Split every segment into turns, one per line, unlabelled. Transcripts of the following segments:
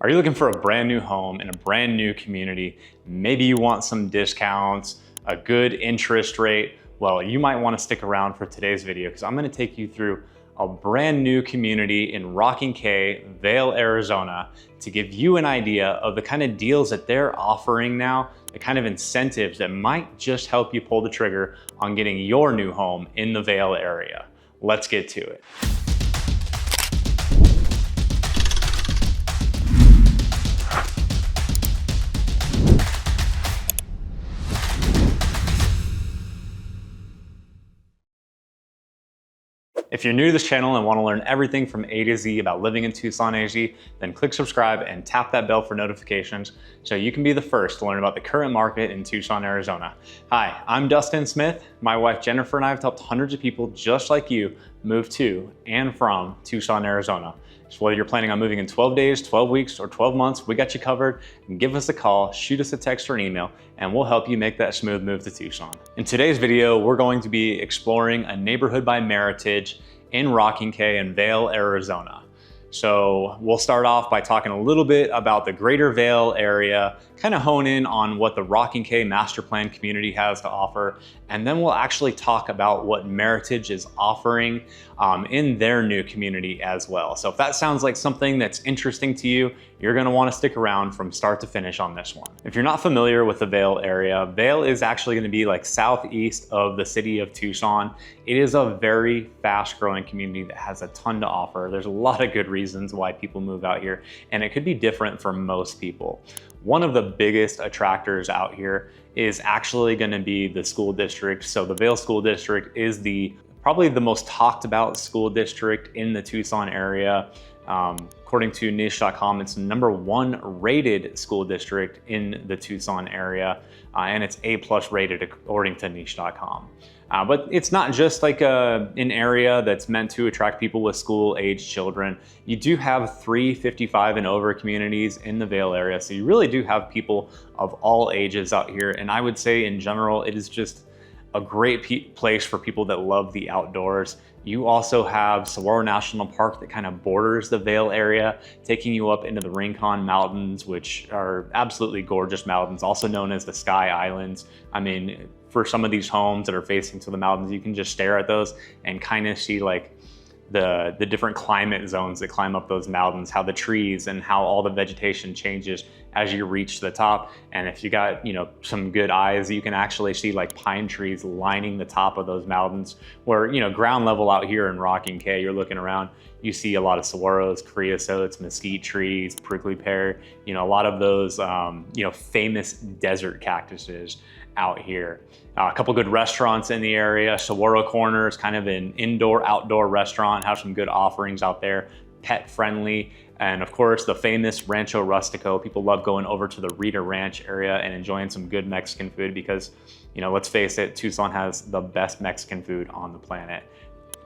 Are you looking for a brand new home in a brand new community? Maybe you want some discounts, a good interest rate. Well, you might want to stick around for today's video because I'm going to take you through a brand new community in Rocking K, Vail, Arizona, to give you an idea of the kind of deals that they're offering now, the kind of incentives that might just help you pull the trigger on getting your new home in the Vail area. Let's get to it. If you're new to this channel and want to learn everything from A to Z about living in Tucson, AZ, then click subscribe and tap that bell for notifications so you can be the first to learn about the current market in Tucson, Arizona. Hi, I'm Dustin Smith. My wife Jennifer and I have helped hundreds of people just like you move to and from Tucson, Arizona. So whether you're planning on moving in 12 days, 12 weeks, or 12 months, we got you covered. Give us a call, shoot us a text or an email, and we'll help you make that smooth move to Tucson. In today's video, we're going to be exploring a neighborhood by Meritage in Rocking K in Vail, Arizona. So we'll start off by talking a little bit about the greater Vail area, kind of hone in on what the Rocking K master plan community has to offer, and then we'll actually talk about what Meritage is offering in their new community as well. So if that sounds like something that's interesting to you, you're gonna wanna stick around from start to finish on this one. If you're not familiar with the Vail area, Vail is actually gonna be like southeast of the city of Tucson. It is a very fast growing community that has a ton to offer. There's a lot of good reasons why people move out here, and it could be different for most people. One of the biggest attractors out here is actually gonna be the school district. So the Vail School District is probably the most talked about school district in the Tucson area. According to niche.com, it's the #1 rated school district in the Tucson area, and it's A+ rated according to niche.com. But it's not just like an area that's meant to attract people with school-age children. You do have 3 55 and over communities in the Vail area, so you really do have people of all ages out here. And I would say in general, it is just a great place for people that love the outdoors. You also have Saguaro National Park that kind of borders the Vail area, taking you up into the Rincon Mountains, which are absolutely gorgeous mountains, also known as the Sky Islands. I mean, for some of these homes that are facing to the mountains, you can just stare at those and kind of see like the different climate zones that climb up those mountains, how the trees and how all the vegetation changes as you reach the top. And if you got, some good eyes, you can actually see like pine trees lining the top of those mountains where, ground level out here in Rocking K, you're looking around, you see a lot of saguaros, creosotes, mesquite trees, prickly pear, a lot of those, famous desert cactuses out here. A couple good restaurants in the area. Saguaro Corner is kind of an indoor-outdoor restaurant, have some good offerings out there, pet friendly. And of course, the famous Rancho Rustico. People love going over to the Rita Ranch area and enjoying some good Mexican food because, let's face it, Tucson has the best Mexican food on the planet.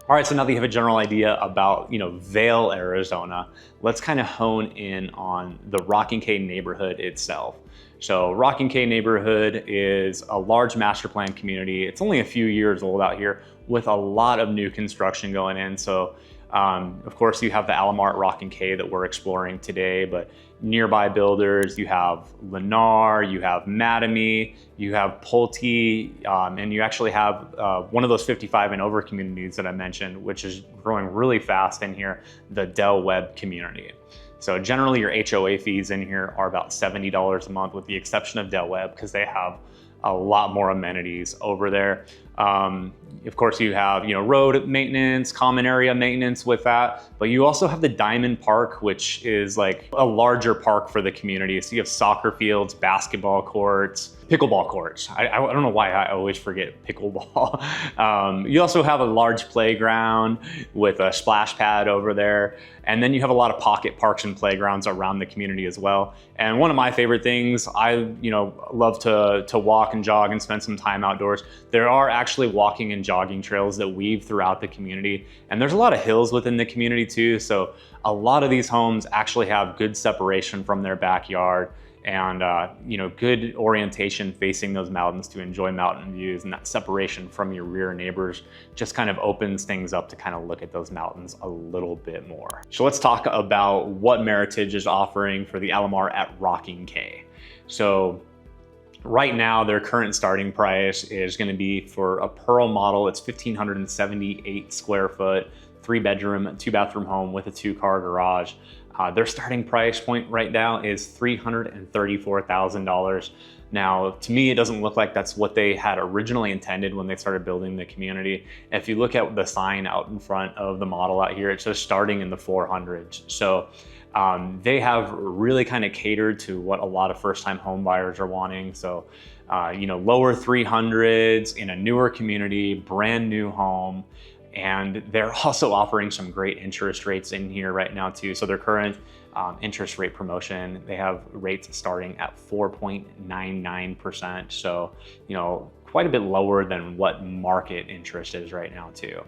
All right, so now that you have a general idea about, Vail, Arizona, let's kind of hone in on the Rocking K neighborhood itself. So Rocking K neighborhood is a large master plan community. It's only a few years old out here with a lot of new construction going in. So of course you have the Alamar at Rocking K that we're exploring today, but nearby builders, you have Lennar, you have Mattamy, you have Pulte, and you actually have one of those 55 and over communities that I mentioned, which is growing really fast in here, the Del Webb community. So generally your HOA fees in here are about $70 a month with the exception of Del Webb because they have a lot more amenities over there. Of course you have, road maintenance, common area maintenance with that, but you also have the Diamond Park, which is like a larger park for the community. So you have soccer fields, basketball courts, pickleball courts. I don't know why I always forget pickleball. You also have a large playground with a splash pad over there. And then you have a lot of pocket parks and playgrounds around the community as well. And one of my favorite things, I love to walk and jog and spend some time outdoors. There are actually walking and jogging trails that weave throughout the community. And there's a lot of hills within the community too. So a lot of these homes actually have good separation from their backyard. and you know, good orientation facing those mountains to enjoy mountain views, and that separation from your rear neighbors just kind of opens things up to kind of look at those mountains a little bit more. So let's talk about what Meritage is offering for the Alamar at Rocking K. So right now, their current starting price is going to be for a Pearl model. It's 1,578 square foot, 3-bedroom, 2-bathroom home with a 2-car garage. Their starting price point right now is $334,000. Now, to me, it doesn't look like that's what they had originally intended when they started building the community. If you look at the sign out in front of the model out here, it says starting in the 400s. So they have really kind of catered to what a lot of first-time home buyers are wanting. So, you know, lower 300s in a newer community, brand new home. And they're also offering some great interest rates in here right now too. So their current interest rate promotion, they have rates starting at 4.99%. So, you know, quite a bit lower than what market interest is right now too.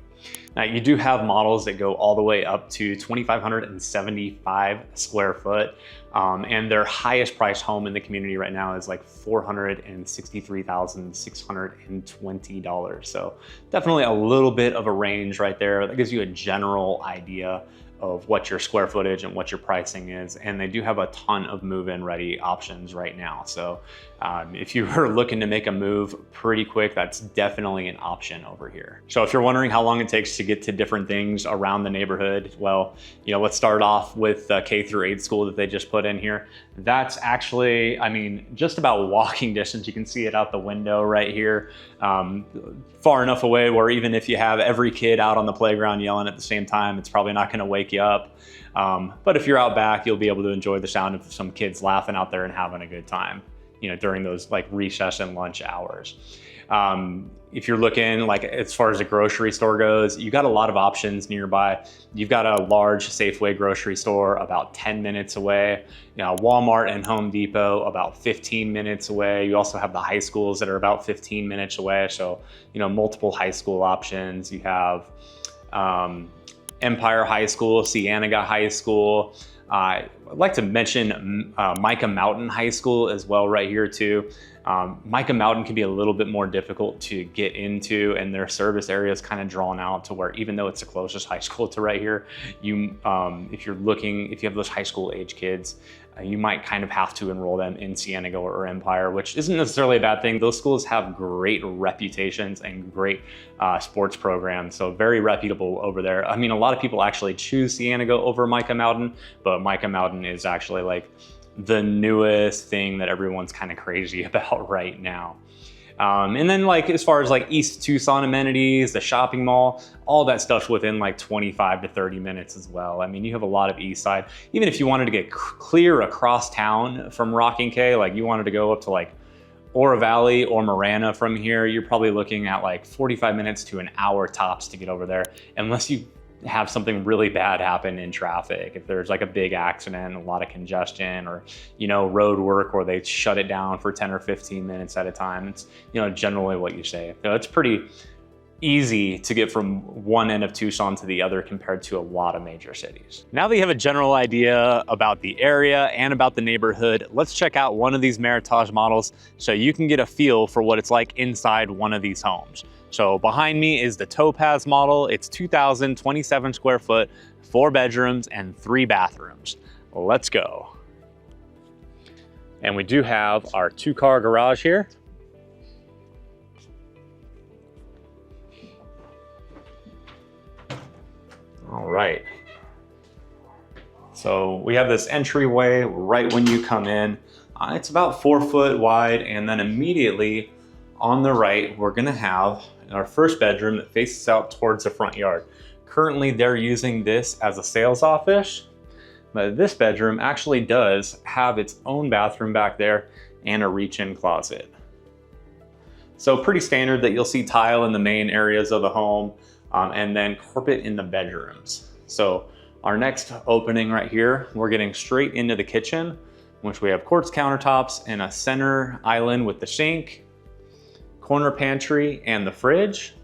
Now you do have models that go all the way up to 2,575 square foot. And their highest priced home in the community right now is like $463,620. So definitely a little bit of a range right there. That gives you a general idea of what your square footage and what your pricing is. And they do have a ton of move-in ready options right now. So if you were looking to make a move pretty quick, that's definitely an option over here. So if you're wondering how long it takes to get to different things around the neighborhood, well, you know, let's start off with the K-8 school that they just put in here. That's actually, I mean, just about walking distance. You can see it out the window right here, far enough away where even if you have every kid out on the playground yelling at the same time, it's probably not going to wake you up. But if you're out back, you'll be able to enjoy the sound of some kids laughing out there and having a good time, you know, during those like recess and lunch hours. If you're looking like as far as a grocery store goes, you got a lot of options nearby. You've got a large Safeway grocery store about 10 minutes away, you know, Walmart and Home Depot about 15 minutes away. You also have the high schools that are about 15 minutes away. So, you know, multiple high school options. You have Empire High School, Cienega High School. I'd like to mention Micah Mountain High School as well right here too. Micah Mountain can be a little bit more difficult to get into, and their service area is kind of drawn out to where even though it's the closest high school to right here, you if you have those high school age kids, you might kind of have to enroll them in Cienega or Empire, which isn't necessarily a bad thing. Those schools have great reputations and great sports programs, so very reputable over there. I mean, a lot of people actually choose Cienega over Micah Mountain, but Micah Mountain is actually like the newest thing that everyone's kind of crazy about right now. And then like as far as like East Tucson amenities, the shopping mall, all that stuff's within like 25 to 30 minutes as well. I mean, you have a lot of east side. Even if you wanted to get clear across town from Rocking K, like you wanted to go up to like Oro Valley or Marana from here, you're probably looking at like 45 minutes to an hour tops to get over there, unless you have something really bad happen in traffic. If there's like a big accident, a lot of congestion, or, you know, road work where they shut it down for 10 or 15 minutes at a time. It's, you know, generally what you say. So it's pretty easy to get from one end of Tucson to the other compared to a lot of major cities. Now that you have a general idea about the area and about the neighborhood, let's check out one of these Meritage models so you can get a feel for what it's like inside one of these homes. So behind me is the Topaz model. It's 2,027 square foot, 4 bedrooms and 3 bathrooms. Let's go. And we do have our 2-car garage here. All right. So we have this entryway right when you come in. It's about 4 foot wide, and then immediately on the right, we're gonna have our first bedroom that faces out towards the front yard. Currently, they're using this as a sales office, but this bedroom actually does have its own bathroom back there and a reach-in closet. So pretty standard that you'll see tile in the main areas of the home, and then carpet in the bedrooms. So our next opening right here, we're getting straight into the kitchen, which we have quartz countertops and a center island with the sink, corner pantry, and the fridge.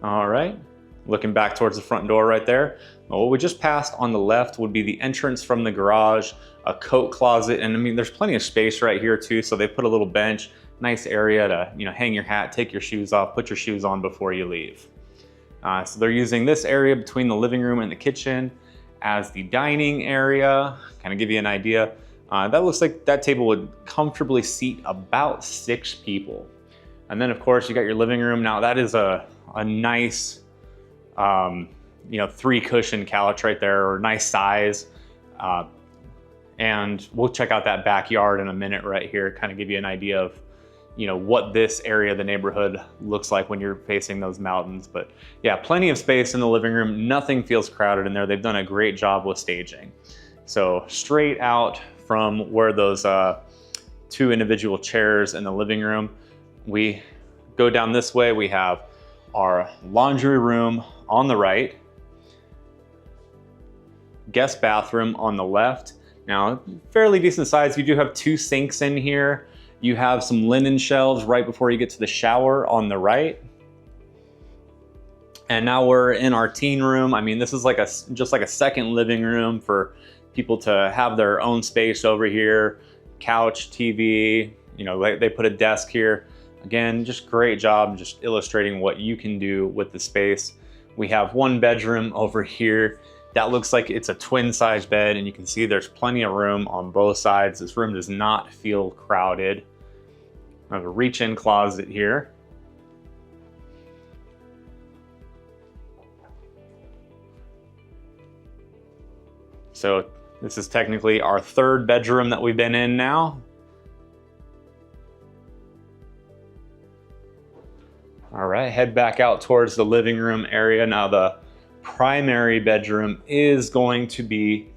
All right, looking back towards the front door right there. What we just passed on the left would be the entrance from the garage. a coat closet, and I mean, there's plenty of space right here too. So they put a little bench, nice area to, you know, hang your hat, take your shoes off, put your shoes on before you leave. So they're using this area between the living room and the kitchen as the dining area. Kind of give you an idea. That looks like that table would comfortably seat about 6 people. And then of course you got your living room. Now that is a nice, you know, 3 cushion couch right there, or nice size. And we'll check out that backyard in a minute right here, kind of give you an idea of, you know, what this area of the neighborhood looks like when you're facing those mountains. But yeah, plenty of space in the living room. Nothing feels crowded in there. They've done a great job with staging. So straight out from where those 2 individual chairs in the living room, we go down this way. We have our laundry room on the right, guest bathroom on the left. Now, fairly decent size. You do have 2 sinks in here. You have some linen shelves right before you get to the shower on the right. And now we're in our teen room. I mean, this is like just like a second living room for people to have their own space over here. Couch, TV, you know, they put a desk here. Again, just great job just illustrating what you can do with the space. We have 1 bedroom over here. That looks like it's a twin size bed, and you can see there's plenty of room on both sides. This room does not feel crowded. I have a reach-in closet here. So this is technically our 3rd bedroom that we've been in now. All right, head back out towards the living room area. Now the primary bedroom is going to be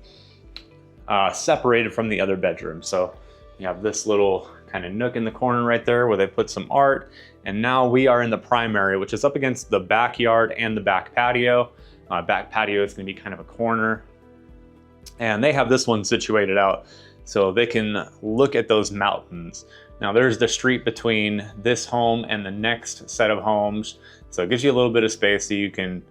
separated from the other bedroom. So you have this little kind of nook in the corner right there where they put some art. And now we are in the primary, which is up against the backyard and the back patio. Back patio is going to be kind of a corner. And they have this one situated out so they can look at those mountains. Now there's the street between this home and the next set of homes. So it gives you a little bit of space so you can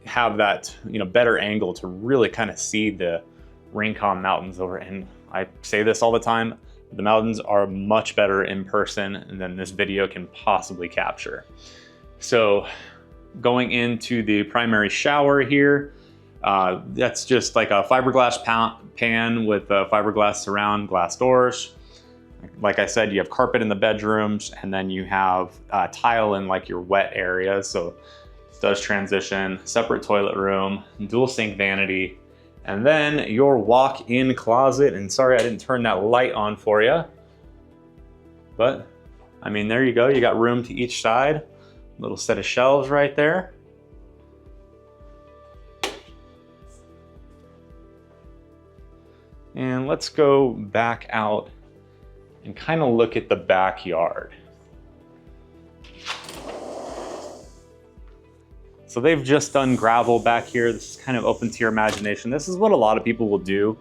have that, you know, better angle to really kind of see the Rincon Mountains over. And I say this all the time, the mountains are much better in person than this video can possibly capture. So going into the primary shower here, that's just like a fiberglass pan with fiberglass surround glass doors. Like I said, you have carpet in the bedrooms, and then you have tile in like your wet areas. So it does transition, separate toilet room, dual sink vanity, and then your walk-in closet. And sorry, I didn't turn that light on for you, but I mean, there you go. You got room to each side, little set of shelves right there. And let's go back out and kind of look at the backyard. So they've just done gravel back here. This is kind of open to your imagination. This is what a lot of people will do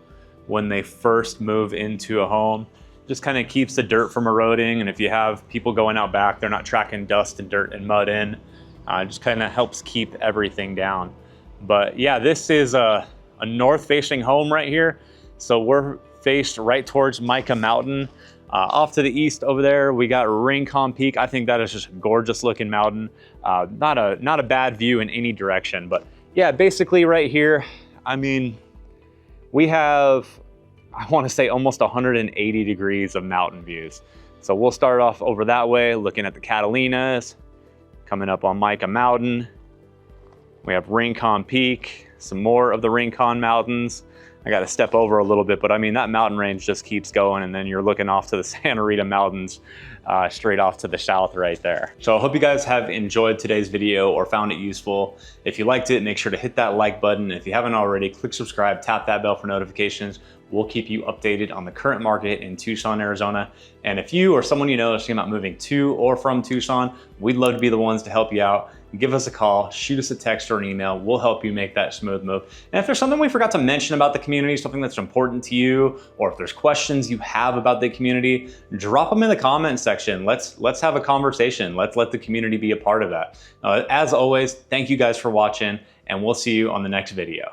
when they first move into a home. Just kind of keeps the dirt from eroding. And if you have people going out back, they're not tracking dust and dirt and mud in. Just kind of helps keep everything down. But yeah, this is a north facing home right here. So we're faced right towards Micah Mountain. Off to the east over there, we got Rincon Peak. I think that is just a gorgeous looking mountain. Not a bad view in any direction, but yeah, basically right here, I mean, we have, I want to say almost 180 degrees of mountain views. So we'll start off over that way, looking at the Catalinas, coming up on Micah Mountain. We have Rincon Peak, some more of the Rincon Mountains. I got to step over a little bit, but I mean, that mountain range just keeps going, and then you're looking off to the Santa Rita Mountains, straight off to the south right there. So I hope you guys have enjoyed today's video or found it useful. If you liked it, make sure to hit that like button. If you haven't already, click subscribe, tap that bell for notifications. We'll keep you updated on the current market in Tucson, Arizona. And if you or someone you know is thinking about moving to or from Tucson, we'd love to be the ones to help you out. Give us a call, shoot us a text or an email. We'll help you make that smooth move. And if there's something we forgot to mention about the community, something that's important to you, or if there's questions you have about the community, drop them in the comment section. Let's have a conversation. Let's let the community be a part of that. As always, thank you guys for watching, and we'll see you on the next video.